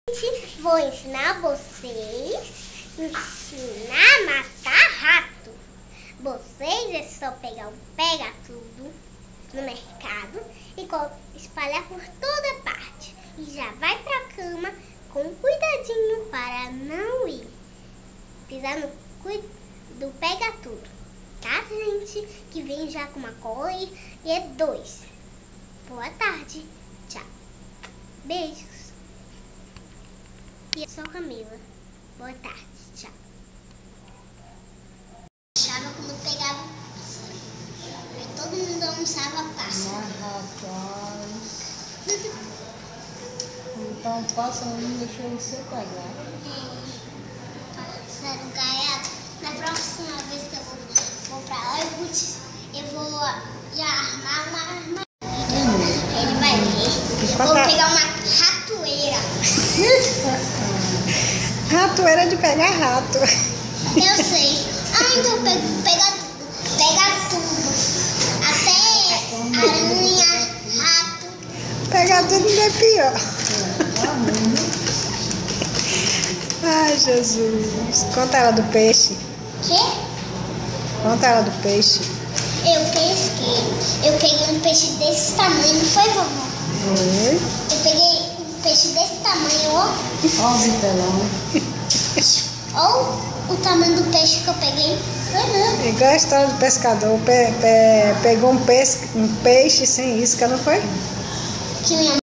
Vou ensinar vocês a matar rato. Vocês é só pegar tudo no mercado e espalhar por toda parte. E já vai pra cama com cuidadinho para não ir pisar do pega tudo. Tá, gente? Que vem já com uma cola e é 2. Boa tarde. Tchau. Beijos. E eu sou Camila. Boa tarde. Tchau. Achava quando pegava pássaro. Aí todo mundo almoçava pássaro. Então o pássaro não deixou você pegar. Pássaro gaiato. Na próxima vez que eu vou pra lá, eu vou já armar uma armadilha. Ele vai ver. Eu vou pegar uma ratoeira. Ratoeira de pegar rato. Eu sei. Então pega tudo. Até aranha, rato. Pegar tudo não é pior. Ai, Jesus. Conta ela do peixe. Quê? Conta ela do peixe. Eu peguei um peixe desse tamanho, não foi, vovó? Oi. Eu peguei um peixe desse tamanho, ó. Ó o vitelão. Olha o tamanho do peixe que eu peguei. Igual a história do pescador. Pegou um peixe sem isca, não foi? Que minha